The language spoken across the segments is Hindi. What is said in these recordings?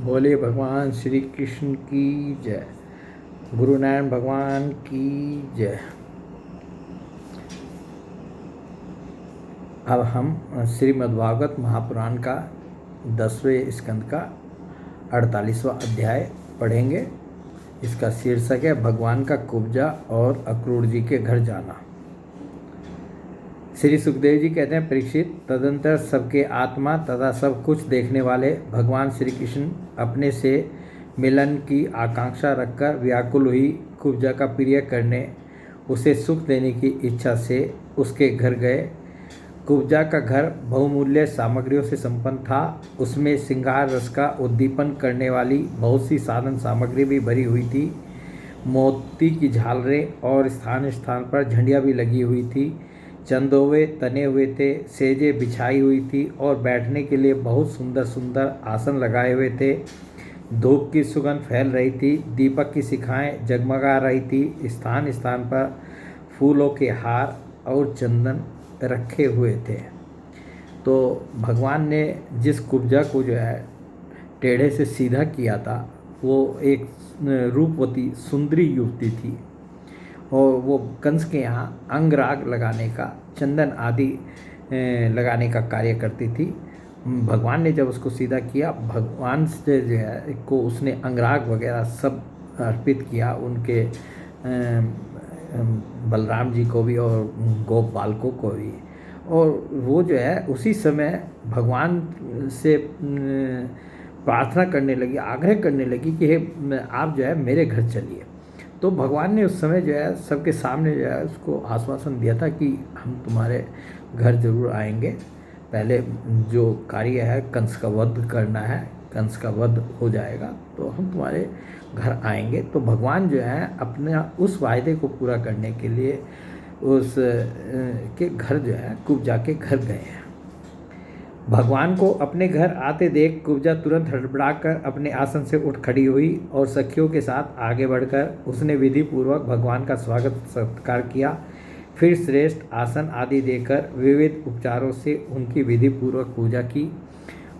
बोले भगवान श्री कृष्ण की जय। गुरु नारायण भगवान की जय। अब हम श्रीमद्भागवत महापुराण का 10वें स्कंद का 48वां अध्याय पढ़ेंगे। इसका शीर्षक है भगवान का कुब्जा और अक्रूर जी के घर जाना। श्री सुखदेव जी कहते हैं, परीक्षित, तदंतर सबके आत्मा तथा सब कुछ देखने वाले भगवान श्री कृष्ण अपने से मिलन की आकांक्षा रखकर व्याकुल हुई कुब्जा का प्रिय करने, उसे सुख देने की इच्छा से उसके घर गए। कुब्जा का घर बहुमूल्य सामग्रियों से संपन्न था। उसमें श्रृंगार रस का उद्दीपन करने वाली बहुत सी साधन सामग्री भी भरी हुई थी। मोती की झालरें और स्थान स्थान पर झंडियाँ भी लगी हुई थी। चंदोवे तने हुए थे, सेजें बिछाई हुई थी और बैठने के लिए बहुत सुंदर सुंदर आसन लगाए हुए थे। धूप की सुगंध फैल रही थी, दीपक की शिखाएं जगमगा रही थी। स्थान स्थान पर फूलों के हार और चंदन रखे हुए थे। तो भगवान ने जिस कुब्जा को जो है टेढ़े से सीधा किया था, वो एक रूपवती सुंदरी युवती थी और वो कंस के यहाँ अंगराग लगाने का, चंदन आदि लगाने का कार्य करती थी। भगवान ने जब उसको सीधा किया, भगवान से जो है को उसने अंगराग वगैरह सब अर्पित किया, उनके बलराम जी को भी और गोप बालकों को भी। और वो जो है उसी समय भगवान से प्रार्थना करने लगी, आग्रह करने लगी कि हे आप जो है मेरे घर चलिए। तो भगवान ने उस समय जो है सबके सामने जो है उसको आश्वासन दिया था कि हम तुम्हारे घर जरूर आएंगे। पहले जो कार्य है कंस का वध करना है, कंस का वध हो जाएगा तो हम तुम्हारे घर आएंगे। तो भगवान जो है अपने उस वायदे को पूरा करने के लिए उस के घर जो है कुब्जा के घर गए हैं। भगवान को अपने घर आते देख कुब्जा तुरंत हड़बड़ाकर अपने आसन से उठ खड़ी हुई और सखियों के साथ आगे बढ़कर उसने विधि पूर्वक भगवान का स्वागत सत्कार किया। फिर श्रेष्ठ आसन आदि देकर विविध उपचारों से उनकी विधि पूर्वक पूजा की।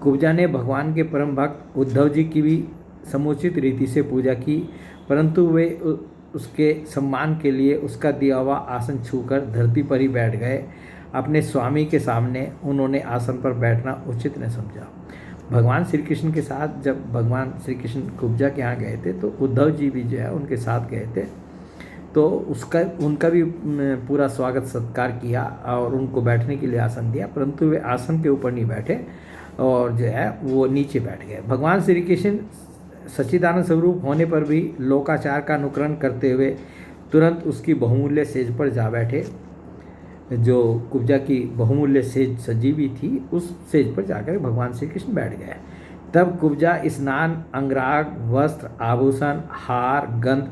कुब्जा ने भगवान के परम भक्त उद्धव जी की भी समुचित रीति से पूजा की, परंतु वे उसके सम्मान के लिए उसका दिया हुआ आसन छूकर धरती पर ही बैठ गए। अपने स्वामी के सामने उन्होंने आसन पर बैठना उचित न समझा। भगवान श्री कृष्ण के साथ जब भगवान श्री कृष्ण कुब्जा के यहाँ गए थे तो उद्धव जी भी जो है उनके साथ गए थे। तो उनका भी पूरा स्वागत सत्कार किया और उनको बैठने के लिए आसन दिया, परंतु वे आसन के ऊपर नहीं बैठे और जो है वो नीचे बैठ गए। भगवान श्री कृष्ण सच्चिदानंद स्वरूप होने पर भी लोकाचार का अनुकरण करते हुए तुरंत उसकी बहुमूल्य सेज पर जा बैठे। जो कुब्जा की बहुमूल्य सेज सजी हुई थी, उस सेज पर जाकर भगवान श्री कृष्ण बैठ गए। तब कुब्जा स्नान, अंगराग, वस्त्र, आभूषण, हार, गंध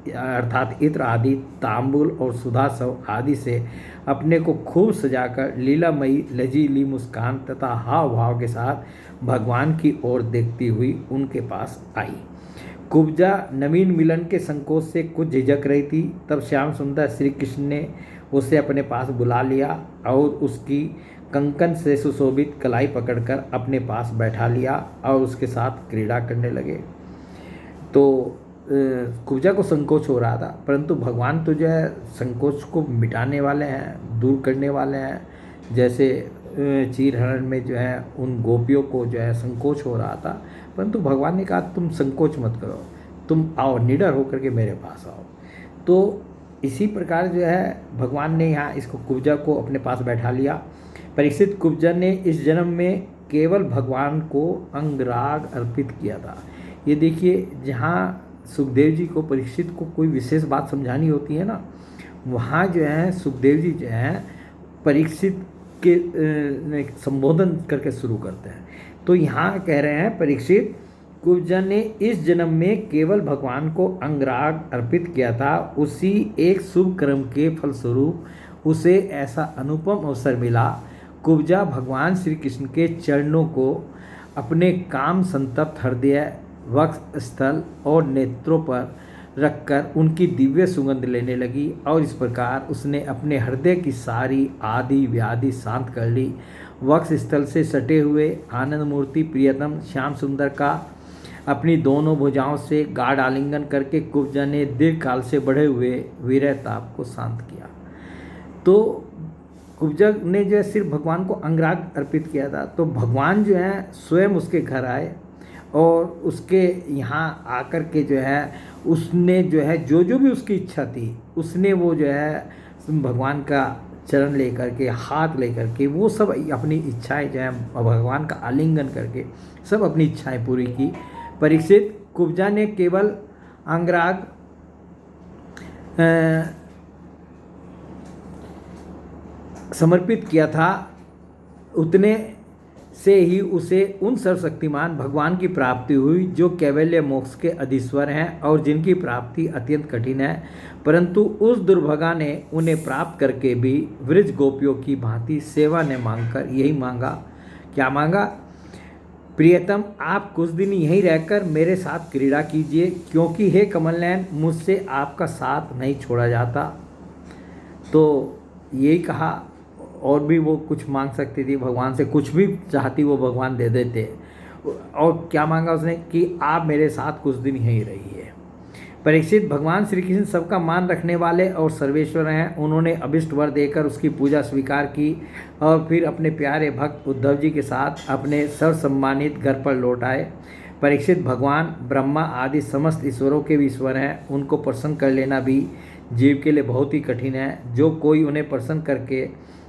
अर्थात इत्र आदि, तांबुल और सुधा सव आदि से अपने को खूब सजाकर लीलामयी लजीली मुस्कान तथा हाव भाव के साथ भगवान की ओर देखती हुई उनके पास आई। कुब्जा नवीन मिलन के संकोच से कुछ झिझक रही थी। तब श्याम सुंदर श्री कृष्ण ने उसे अपने पास बुला लिया और उसकी कंकन से सुशोभित कलाई पकड़कर अपने पास बैठा लिया और उसके साथ क्रीड़ा करने लगे। तो कुब्जा को संकोच हो रहा था, परंतु भगवान तो जो है संकोच को मिटाने वाले हैं, दूर करने वाले हैं। जैसे चीरहरण में जो है उन गोपियों को जो है संकोच हो रहा था, परंतु भगवान ने कहा तुम संकोच मत करो, तुम आओ, निडर होकर के मेरे पास आओ। तो इसी प्रकार जो है भगवान ने यहाँ इसको कुब्जा को अपने पास बैठा लिया। परीक्षित, कुब्जा ने इस जन्म में केवल भगवान को अंगराग अर्पित किया था। ये देखिए, जहाँ सुखदेव जी को परीक्षित को कोई विशेष बात समझानी होती है ना, वहाँ जो है सुखदेव जी जो है परीक्षित के संबोधन करके शुरू करते हैं। तो यहाँ कह रहे हैं, परीक्षित, कुब्जा ने इस जन्म में केवल भगवान को अंगराग अर्पित किया था। उसी एक शुभ कर्म के फलस्वरूप उसे ऐसा अनुपम अवसर मिला। कुब्जा भगवान श्री कृष्ण के चरणों को अपने काम संतप्त हृदय, वक्ष स्थल और नेत्रों पर रखकर उनकी दिव्य सुगंध लेने लगी और इस प्रकार उसने अपने हृदय की सारी आदि व्याधि शांत कर ली। वक्ष स्थल से सटे हुए आनंद मूर्ति प्रियतम श्याम सुंदर का अपनी दोनों भुजाओं से गाढ़ आलिंगन करके कुब्जा ने दीर्घ काल से बढ़े हुए वीरय ताप को शांत किया। तो कुब्जा ने जो है सिर्फ भगवान को अंगराग अर्पित किया था, तो भगवान जो है स्वयं उसके घर आए और उसके यहाँ आकर के जो है उसने जो है जो जो भी उसकी इच्छा थी उसने वो जो है भगवान का चरण लेकर के, हाथ लेकर के, वो सब अपनी इच्छाएं जो है भगवान का आलिंगन करके सब अपनी इच्छाएं पूरी की। परीक्षित, कुब्जा ने केवल अंगराग समर्पित किया था, उतने से ही उसे उन सर्वशक्तिमान भगवान की प्राप्ति हुई जो कैवल्य मोक्ष के अधीश्वर हैं और जिनकी प्राप्ति अत्यंत कठिन है। परंतु उस दुर्भगा ने उन्हें प्राप्त करके भी वृज गोपियों की भांति सेवा ने मांगकर यही मांगा, क्या मांगा? प्रियतम, आप कुछ दिन यहीं रहकर मेरे साथ क्रीड़ा कीजिए, क्योंकि हे कमलनयन, मुझसे आपका साथ नहीं छोड़ा जाता। तो यही कहा, और भी वो कुछ मांग सकती थी भगवान से, कुछ भी चाहती वो भगवान दे देते। और क्या मांगा उसने कि आप मेरे साथ कुछ दिन यहीं रहिए। परीक्षित, भगवान श्री कृष्ण सबका मान रखने वाले और सर्वेश्वर हैं। उन्होंने अभिष्ट वर देकर उसकी पूजा स्वीकार की और फिर अपने प्यारे भक्त उद्धव जी के साथ अपने सर्वसम्मानित घर पर लौट आए। परीक्षित, भगवान ब्रह्मा आदि समस्त ईश्वरों के भी ईश्वर हैं। उनको प्रसन्न कर लेना भी जीव के लिए बहुत ही कठिन है। जो कोई उन्हें प्रसन्न करके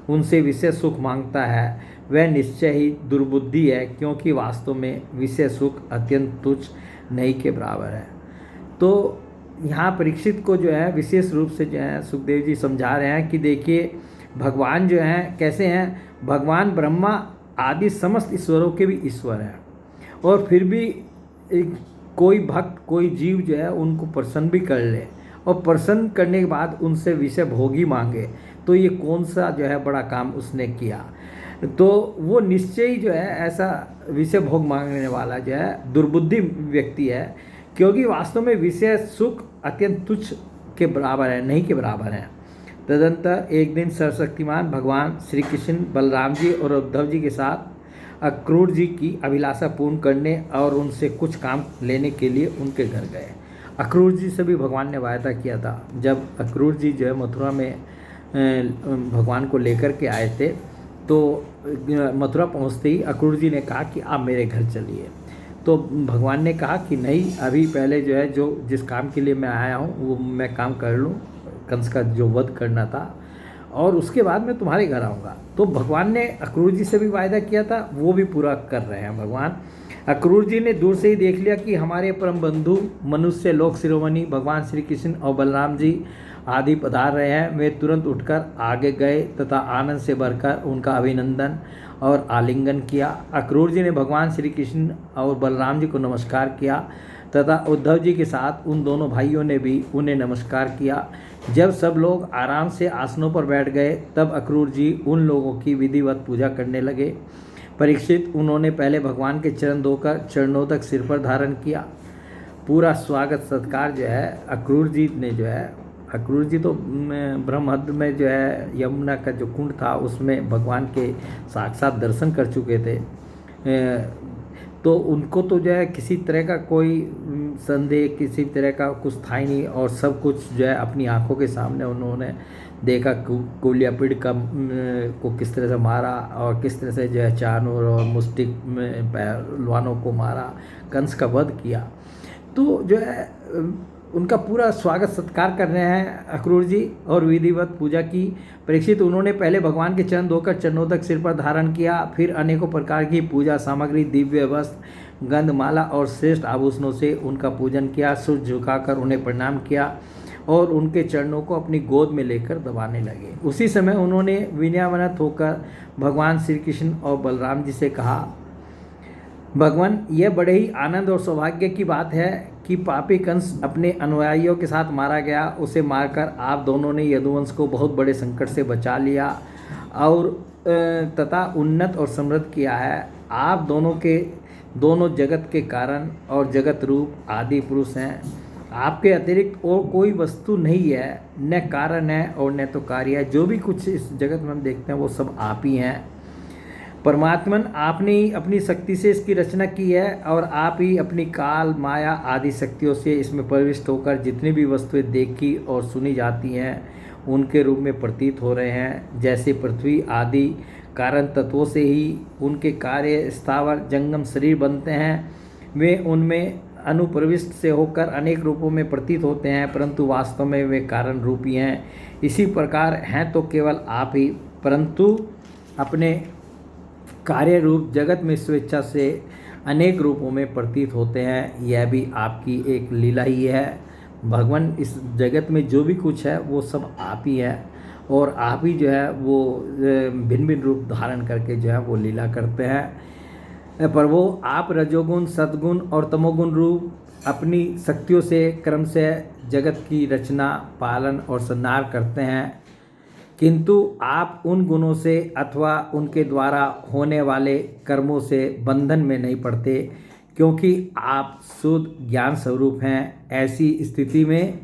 उनसे विशेष सुख मांगता है वह निश्चय ही दुर्बुद्धि है, क्योंकि वास्तव में विशेष सुख अत्यंत तुच्छ नहीं के बराबर है। तो यहाँ परीक्षित को जो है विशेष रूप से जो है सुखदेव जी समझा रहे हैं कि देखिए भगवान जो हैं कैसे हैं। भगवान ब्रह्मा आदि समस्त ईश्वरों के भी ईश्वर हैं, और फिर भी कोई भक्त, कोई जीव जो है उनको प्रसन्न भी कर ले और प्रसन्न करने के बाद उनसे विषय भोगी मांगे, तो ये कौन सा जो है बड़ा काम उसने किया। तो वो निश्चय ही जो है ऐसा विषय भोग मांगने वाला जो है दुर्बुद्धि व्यक्ति है, क्योंकि वास्तव में विषय सुख अत्यंत तुच्छ के बराबर है, नहीं के बराबर है। तदंतर एक दिन सर्वशक्तिमान भगवान श्री कृष्ण बलराम जी और उद्धव जी के साथ अक्रूर जी की अभिलाषा पूर्ण करने और उनसे कुछ काम लेने के लिए उनके घर गए। अक्रूर जी से भी भगवान ने वायदा किया था। जब अक्रूर जी जो है मथुरा में भगवान को लेकर के आए थे, तो मथुरा पहुंचते ही अक्रूर जी ने कहा कि आप मेरे घर चलिए। तो भगवान ने कहा कि नहीं, अभी पहले जो है जो जिस काम के लिए मैं आया हूँ वो मैं काम कर लूँ, कंस का जो वध करना था, और उसके बाद मैं तुम्हारे घर आऊँगा। तो भगवान ने अक्रूर जी से भी वायदा किया था, वो भी पूरा कर रहे हैं भगवान। अक्रूर जी ने दूर से ही देख लिया कि हमारे परम बंधु मनुष्य लोक शिरोमणि भगवान श्री कृष्ण और बलराम जी आदि पधार रहे हैं। वे तुरंत उठकर आगे गए तथा आनंद से भरकर उनका अभिनंदन और आलिंगन किया। अक्रूर जी ने भगवान श्री कृष्ण और बलराम जी को नमस्कार किया तथा उद्धव जी के साथ उन दोनों भाइयों ने भी उन्हें नमस्कार किया। जब सब लोग आराम से आसनों पर बैठ गए, तब अक्रूर जी उन लोगों की विधिवत पूजा करने लगे। परीक्षित, उन्होंने पहले भगवान के चरण धोकर चरणों तक सिर पर धारण किया। पूरा स्वागत सत्कार जो है अक्रूर जी ने जो है, अक्रूर जी तो ब्रह्महद में जो है यमुना का जो कुंड था उसमें भगवान के साक्षात दर्शन कर चुके थे। तो उनको तो जो है किसी तरह का कोई संदेह, किसी तरह का कुछ था ही नहीं, और सब कुछ जो है अपनी आंखों के सामने उन्होंने देखा। कुलियापिड़ का को किस तरह से मारा और किस तरह से जो है चानूर और मुस्टिक पहलवानों को मारा, कंस का वध किया। तो जो है उनका पूरा स्वागत सत्कार कर रहे हैं अक्रूर जी और विधिवत पूजा की। परीक्षित, उन्होंने पहले भगवान के चरण धोकर चरणों तक सिर पर धारण किया, फिर अनेकों प्रकार की पूजा सामग्री, दिव्य वस्त्र, गंधमाला और श्रेष्ठ आभूषणों से उनका पूजन किया। सिर झुकाकर उन्हें प्रणाम किया और उनके चरणों को अपनी गोद में लेकर दबाने लगे। उसी समय उन्होंने विनयावनत होकर भगवान श्री कृष्ण और बलराम जी से कहा, भगवान, यह बड़े ही आनंद और सौभाग्य की बात है कि पापी कंस अपने अनुयायियों के साथ मारा गया। उसे मारकर आप दोनों ने यदुवंश को बहुत बड़े संकट से बचा लिया और तथा उन्नत और समृद्ध किया है। आप दोनों जगत के कारण और जगत रूप आदि पुरुष हैं। आपके अतिरिक्त और कोई वस्तु नहीं है, न कारण है और न तो कार्य है। जो भी कुछ इस जगत में हम देखते हैं वो सब आप ही हैं। परमात्मन आपने ही अपनी शक्ति से इसकी रचना की है और आप ही अपनी काल माया आदि शक्तियों से इसमें प्रविष्ट होकर जितनी भी वस्तुएं देखी और सुनी जाती हैं उनके रूप में प्रतीत हो रहे हैं। जैसे पृथ्वी आदि कारण तत्वों से ही उनके कार्य स्थावर जंगम शरीर बनते हैं, वे उनमें अनुप्रविष्ट से होकर अनेक रूपों में प्रतीत होते हैं, परंतु वास्तव में वे कारण रूपी हैं। इसी प्रकार हैं तो केवल आप ही, परंतु अपने कार्य रूप जगत में स्वेच्छा से अनेक रूपों में प्रतीत होते हैं। यह भी आपकी एक लीला ही है। भगवान इस जगत में जो भी कुछ है वो सब आप ही है और आप ही जो है वो भिन्न भिन्न रूप धारण करके जो है वो लीला करते हैं। पर वो आप रजोगुण सद्गुण और तमोगुण रूप अपनी शक्तियों से क्रम से जगत की रचना पालन और संहार करते हैं, किंतु आप उन गुणों से अथवा उनके द्वारा होने वाले कर्मों से बंधन में नहीं पड़ते, क्योंकि आप शुद्ध ज्ञान स्वरूप हैं। ऐसी स्थिति में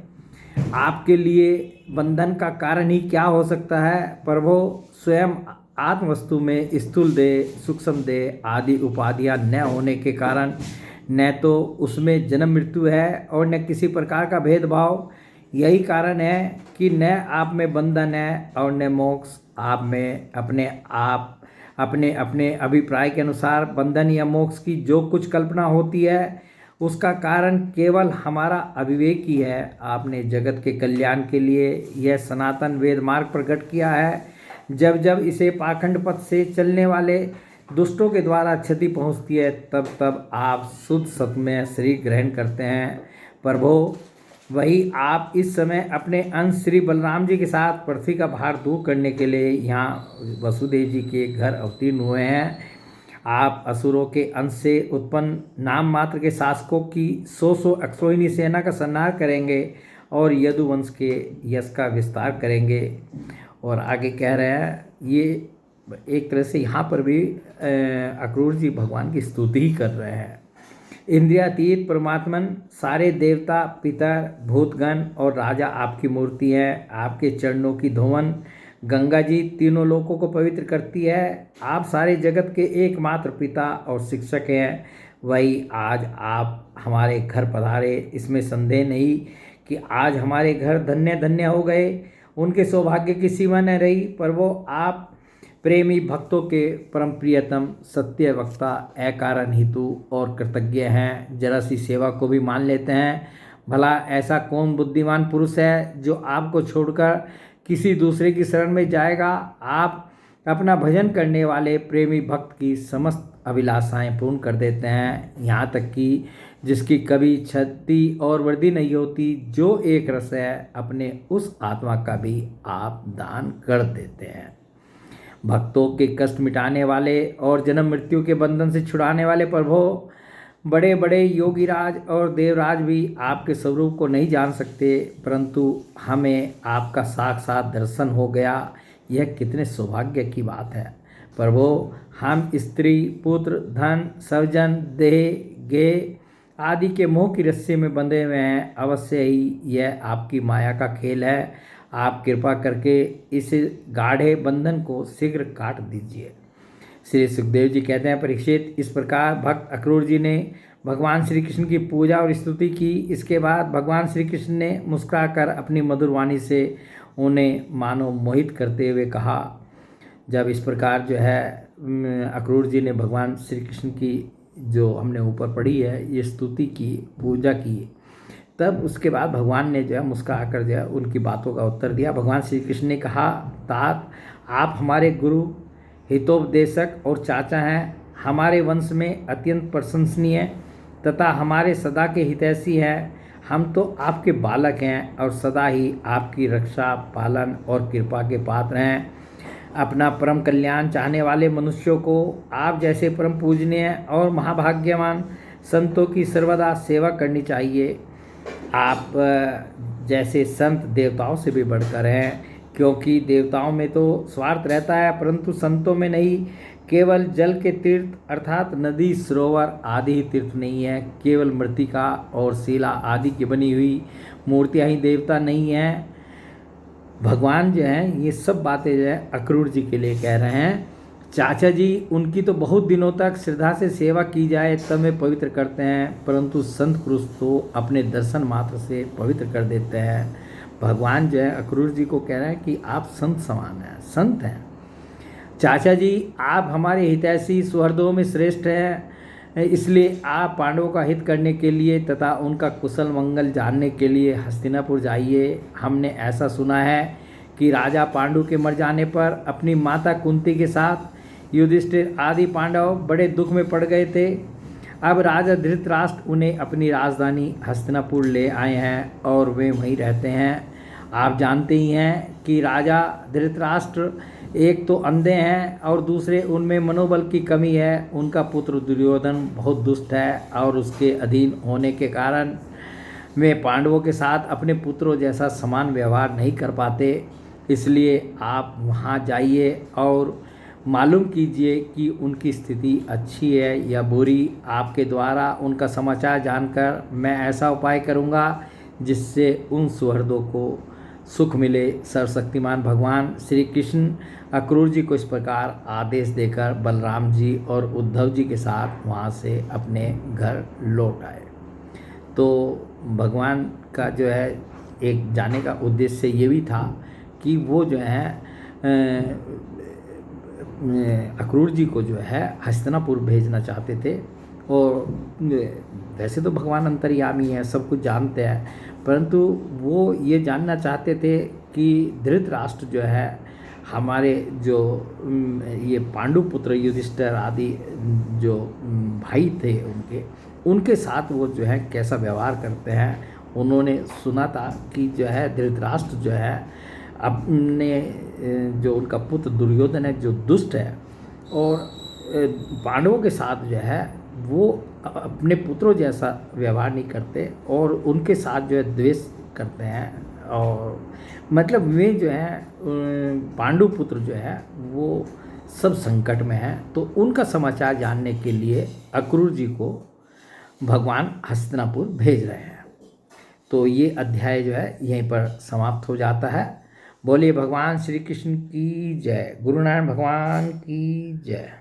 आपके लिए बंधन का कारण ही क्या हो सकता है। प्रभु स्वयं आत्मवस्तु में स्थूल देह सूक्ष्म देह आदि उपाधियां न होने के कारण न तो उसमें जन्म मृत्यु है और न किसी प्रकार का भेदभाव। यही कारण है कि न आप में बंधन है और न मोक्ष। आप में अपने अपने अभिप्राय के अनुसार बंधन या मोक्ष की जो कुछ कल्पना होती है उसका कारण केवल हमारा अविवेक ही है। आपने जगत के कल्याण के लिए यह सनातन वेद मार्ग प्रकट किया है। जब जब इसे पाखंड पथ से चलने वाले दुष्टों के द्वारा क्षति पहुंचती है तब तब आप शुद्ध सत्य शरीर ग्रहण करते हैं। प्रभो वही आप इस समय अपने अंश श्री बलराम जी के साथ पृथ्वी का भार दूर करने के लिए यहाँ वसुदेव जी के घर अवतीर्ण हुए हैं। आप असुरों के अंश से उत्पन्न नाम मात्र के शासकों की 100 अक्षोहिणी सेना का संहार करेंगे और यदुवंश के यश का विस्तार करेंगे। और आगे कह रहे हैं, ये एक तरह से यहाँ पर भी अक्रूर जी भगवान की स्तुति ही कर रहे हैं। इंद्रियातीत परमात्मन सारे देवता पितर भूतगण और राजा आपकी मूर्ति है। आपके चरणों की धोवन गंगा जी तीनों लोकों को पवित्र करती है। आप सारे जगत के एकमात्र पिता और शिक्षक हैं। वही आज आप हमारे घर पधारे, इसमें संदेह नहीं कि आज हमारे घर धन्य धन्य हो गए। उनके सौभाग्य की सीमा न रही, पर वो आप प्रेमी भक्तों के परम प्रियतम सत्य वक्ता अकारण हेतु और कृतज्ञ हैं। जरा सी सेवा को भी मान लेते हैं। भला ऐसा कौन बुद्धिमान पुरुष है जो आपको छोड़कर किसी दूसरे की शरण में जाएगा। आप अपना भजन करने वाले प्रेमी भक्त की समस्त अभिलाषाएं पूर्ण कर देते हैं, यहाँ तक कि जिसकी कभी क्षति और वृद्धि नहीं होती। जो एक रस है अपने उस आत्मा का भी आप दान कर देते हैं। भक्तों के कष्ट मिटाने वाले और जन्म मृत्यु के बंधन से छुड़ाने वाले प्रभु, बड़े बड़े योगीराज और देवराज भी आपके स्वरूप को नहीं जान सकते, परंतु हमें आपका साक्षात दर्शन हो गया। यह कितने सौभाग्य की बात है। प्रभु हम स्त्री पुत्र धन स्वजन देह गेह आदि के मोह की रस्सी में बंधे हुए हैं। अवश्य ही यह आपकी माया का खेल है। आप कृपा करके इस गाढ़े बंधन को शीघ्र काट दीजिए। श्री सुखदेव जी कहते हैं, परीक्षित इस प्रकार भक्त अक्रूर जी ने भगवान श्री कृष्ण की पूजा और स्तुति की। इसके बाद भगवान श्री कृष्ण ने मुस्कुराकर अपनी मधुर वाणी से उन्हें मानो मोहित करते हुए कहा। जब इस प्रकार जो है अक्रूर जी ने भगवान श्री कृष्ण की जो हमने ऊपर पढ़ी है ये स्तुति की पूजा की, तब उसके बाद भगवान ने जो है मुस्कुराकर जो है उनकी बातों का उत्तर दिया। भगवान श्री कृष्ण ने कहा, तात आप हमारे गुरु हितोपदेशक और चाचा हैं, हमारे वंश में अत्यंत प्रशंसनीय तथा हमारे सदा के हितैषी हैं। हम तो आपके बालक हैं और सदा ही आपकी रक्षा पालन और कृपा के पात्र हैं। अपना परम कल्याण चाहने वाले मनुष्यों को आप जैसे परम पूजनीय और महाभाग्यवान संतों की सर्वदा सेवा करनी चाहिए। आप जैसे संत देवताओं से भी बढ़कर हैं, क्योंकि देवताओं में तो स्वार्थ रहता है परंतु संतों में नहीं। केवल जल के तीर्थ अर्थात नदी सरोवर आदि ही तीर्थ नहीं है। केवल मृतिका और शिला आदि की बनी हुई मूर्तियां ही देवता नहीं हैं। भगवान जो हैं ये सब बातें जो है अक्रूर जी के लिए कह रहे हैं, चाचा जी उनकी तो बहुत दिनों तक श्रद्धा से सेवा की जाए तब वे पवित्र करते हैं, परंतु संत पुरुष तो अपने दर्शन मात्र से पवित्र कर देते हैं। भगवान जो है अक्रूर जी को कह रहे हैं कि आप संत समान हैं, संत हैं। चाचा जी आप हमारे हितैषी सुहृदों में श्रेष्ठ हैं, इसलिए आप पांडवों का हित करने के लिए तथा उनका कुशल मंगल जानने के लिए हस्तिनापुर जाइए। हमने ऐसा सुना है कि राजा पांडु के मर जाने पर अपनी माता कुंती के साथ युधिष्ठिर आदि पांडव बड़े दुख में पड़ गए थे। अब राजा धृतराष्ट्र उन्हें अपनी राजधानी हस्तिनापुर ले आए हैं और वे वहीं रहते हैं। आप जानते ही हैं कि राजा धृतराष्ट्र एक तो अंधे हैं और दूसरे उनमें मनोबल की कमी है। उनका पुत्र दुर्योधन बहुत दुष्ट है और उसके अधीन होने के कारण वे पांडवों के साथ अपने पुत्रों जैसा समान व्यवहार नहीं कर पाते। इसलिए आप वहाँ जाइए और मालूम कीजिए कि उनकी स्थिति अच्छी है या बुरी। आपके द्वारा उनका समाचार जानकर मैं ऐसा उपाय करूँगा जिससे उन सुहृदों को सुख मिले। सर्वशक्तिमान भगवान श्री कृष्ण अक्रूर जी को इस प्रकार आदेश देकर बलराम जी और उद्धव जी के साथ वहाँ से अपने घर लौट आए। तो भगवान का जो है एक जाने का उद्देश्य ये भी था कि वो जो है अक्रूर जी को जो है हस्तिनापुर भेजना चाहते थे। और वैसे तो भगवान अंतर्यामी है, सब कुछ जानते हैं, परंतु वो ये जानना चाहते थे कि धृतराष्ट्र जो है हमारे जो ये पांडु पुत्र युधिष्ठिर आदि जो भाई थे उनके साथ वो जो है कैसा व्यवहार करते हैं। उन्होंने सुना था कि जो है धृतराष्ट्र जो है अपने जो उनका पुत्र दुर्योधन है जो दुष्ट है और पांडवों के साथ जो है वो अपने पुत्रों जैसा व्यवहार नहीं करते और उनके साथ जो है द्वेष करते हैं। और मतलब वे जो है पांडु पुत्र जो है वो सब संकट में हैं। तो उनका समाचार जानने के लिए अक्रूर जी को भगवान हस्तिनापुर भेज रहे हैं। तो ये अध्याय जो है यहीं पर समाप्त हो जाता है। बोलिए भगवान श्री कृष्ण की जय, गुरु नारायण भगवान की जय।